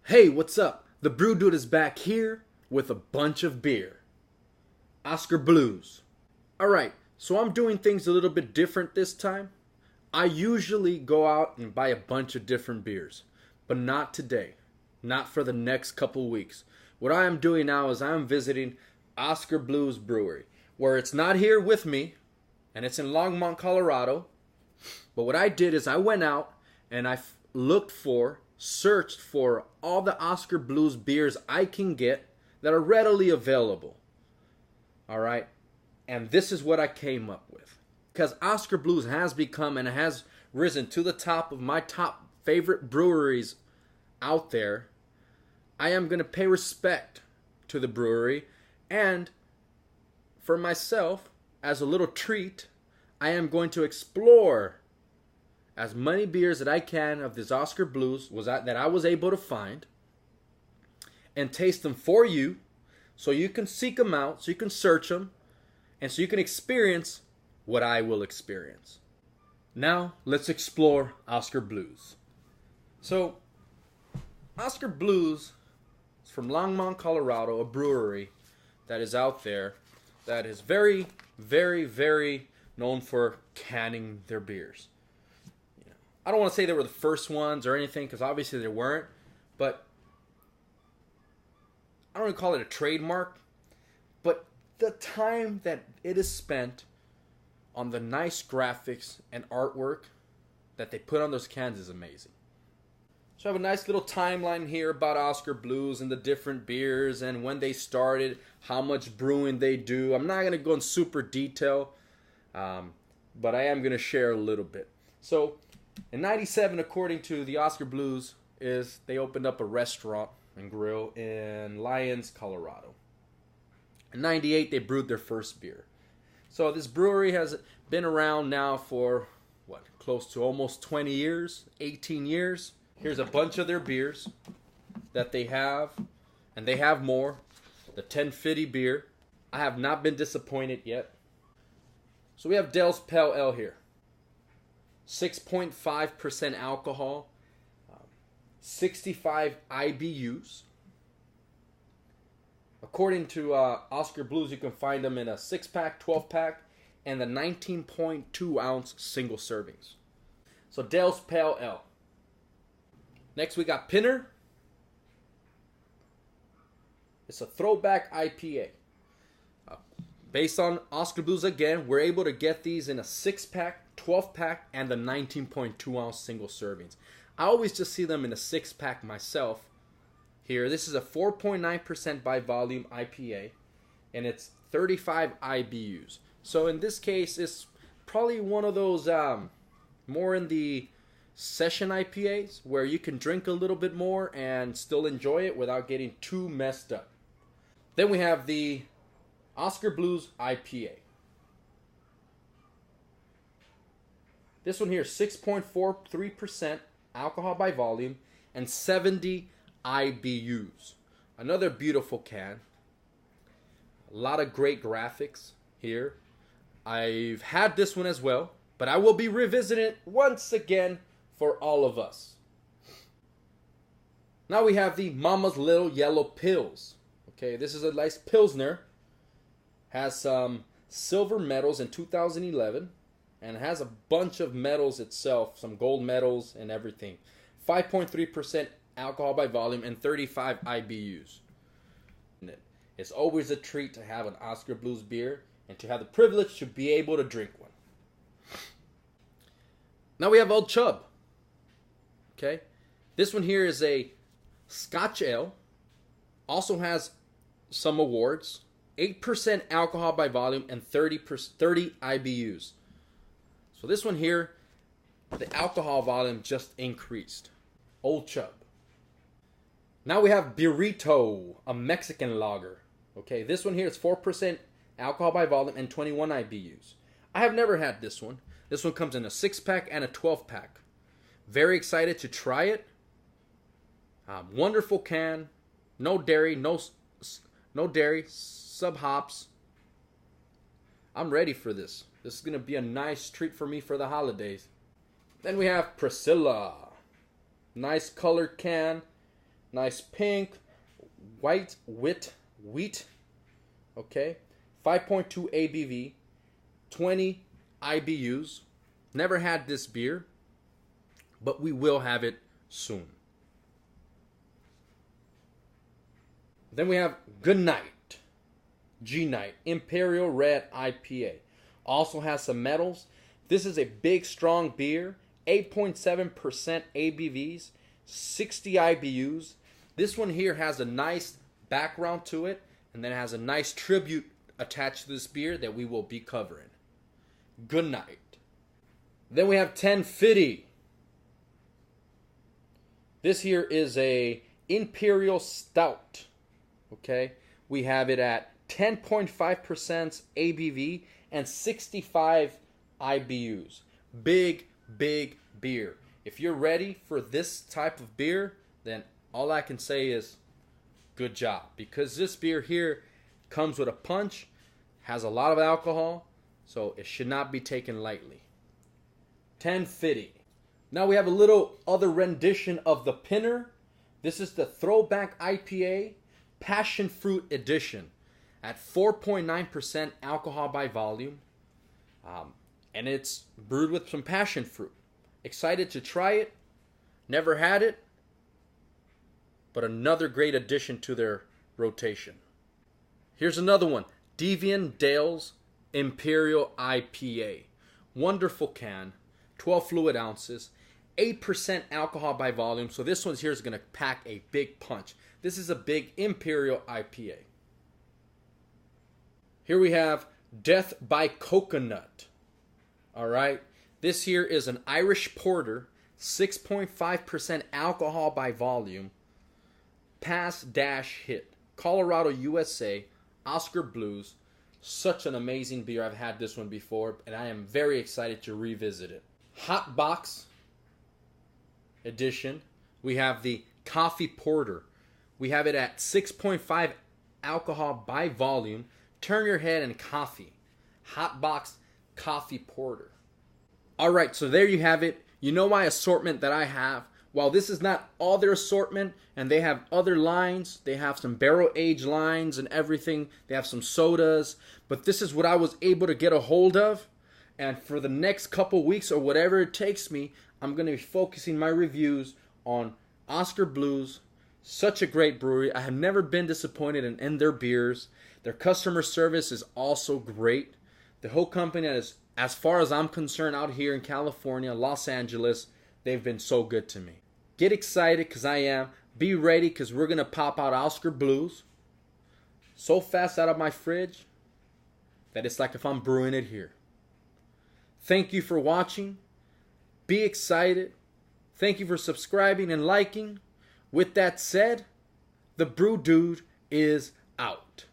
Hey, what's up? The Broo Dude is back here with a bunch of beer. Oscar Blues. Alright, so I'm doing things a little bit different this time. I usually go out and buy a bunch of different beers, but not today. Not for the next couple weeks. What I am doing now is I'm visiting Oscar Blues Brewery, where it's not here with me, and it's in Longmont, Colorado. But what I did is I went out and I searched for all the Oscar Blues beers I can get that are readily available. Alright? And this is what I came up with. Because Oscar Blues has become and has risen to the top of my top favorite breweries out there. I am going to pay respect to the brewery, and for myself, as a little treat, I am going to explore as many beers that I can of this Oscar Blues that I was able to find, and taste them for you, so you can seek them out, so you can search them, and so you can experience what I will experience. Now, let's explore Oscar Blues. So, Oscar Blues is from Longmont, Colorado, a brewery that is out there that is very, very, very known for canning their beers. I don't want to say they were the first ones or anything, because obviously they weren't, but I don't want to call it a trademark, but the time that it is spent on the nice graphics and artwork that they put on those cans is amazing. So I have a nice little timeline here about Oscar Blues and the different beers and when they started, how much brewing they do. I'm not going to go in super detail, but I am going to share a little bit. So, in 97, according to the Oscar Blues, they opened up a restaurant and grill in Lyons, Colorado. In 98, they brewed their first beer. So this brewery has been around now for, close to almost 20 years, 18 years. Here's a bunch of their beers that they have, and they have more. The 1050 beer. I have not been disappointed yet. So we have Dell's Pale Ale here. 6.5% alcohol, 65 IBUs. According to Oscar Blues, you can find them in a 6-pack, 12-pack, and the 19.2 ounce single servings. So Dell's Pale Ale. Next we got Pinner. It's a throwback IPA. Based on Oscar Blues again, we're able to get these in a 6-pack, 12-pack, and the 19.2 ounce single servings. I always just see them in a 6-pack myself. Here, this is a 4.9% by volume IPA, and it's 35 IBUs. So in this case, it's probably one of those more in the session IPAs where you can drink a little bit more and still enjoy it without getting too messed up. Then we have the Oscar Blues IPA. This one here is 6.43% alcohol by volume and 70 IBUs. Another beautiful can. A lot of great graphics here. I've had this one as well, but I will be revisiting it once again for all of us. Now we have the Mama's Little Yellow Pills. Okay, this is a nice Pilsner. Has some silver medals in 2011. And has a bunch of medals itself, some gold medals and everything. 5.3% alcohol by volume and 35 IBUs. It's always a treat to have an Oscar Blues beer and to have the privilege to be able to drink one. Now we have Old Chub. Okay, this one here is a Scotch ale. Also has some awards. 8% alcohol by volume and 30 IBUs. So this one here, the alcohol volume just increased. Old Chub. Now we have Burrito, a Mexican lager. Okay, this one here is 4% alcohol by volume and 21 IBUs. I have never had this one. This one comes in a 6-pack and a 12-pack. Very excited to try it. Wonderful can. No dairy, no dairy, sub hops. I'm ready for this. This is going to be a nice treat for me for the holidays. Then we have Priscilla. Nice colored can. Nice pink, white wheat. Okay. 5.2 ABV, 20 IBUs. Never had this beer, but we will have it soon. Then we have Good Night, G-Night, Imperial Red IPA. Also has some metals. This is a big, strong beer. 8.7% ABVs, 60 IBUs. This one here has a nice background to it, and then it has a nice tribute attached to this beer that we will be covering. Good Night. Then we have 1050. This here is a Imperial Stout. Okay, we have it at 10.5% ABV and 65 IBUs. Big beer. If you're ready for this type of beer, then all I can say is good job, because this beer here comes with a punch, has a lot of alcohol, so it should not be taken lightly. 1050. Now we have a little other rendition of the Pinner. This is the Throwback IPA Passion Fruit Edition at 4.9% alcohol by volume. And it's brewed with some passion fruit. Excited to try it. Never had it, but another great addition to their rotation. Here's another one. Devian Dale's Imperial IPA. Wonderful can. 12 fluid ounces. 8% alcohol by volume. So this one here is going to pack a big punch. This is a big Imperial IPA. Here we have Death by Coconut. All right. This here is an Irish porter. 6.5% alcohol by volume. Pass-hit. Colorado, USA. OSKAR Blues. Such an amazing beer. I've had this one before, and I am very excited to revisit it. Hot Box edition. We have the Coffee Porter. We have it at 6.5 alcohol by volume. Turn your head and coffee. Hot Box Coffee Porter. Alright, so there you have it. You know my assortment that I have. While this is not all their assortment, and they have other lines, they have some barrel-aged lines and everything. They have some sodas. But this is what I was able to get a hold of. And for the next couple weeks or whatever it takes me, I'm going to be focusing my reviews on OSKAR Blues. Such a great brewery. I have never been disappointed in their beers. Their customer service is also great. The whole company is, as far as I'm concerned, out here in California, Los Angeles, they've been so good to me. Get excited, because I am. Be ready, because we're going to pop out OSKAR Blues so fast out of my fridge that it's like if I'm brewing it here. Thank you for watching. Be excited. Thank you for subscribing and liking. With that said, the Broo Dude is out.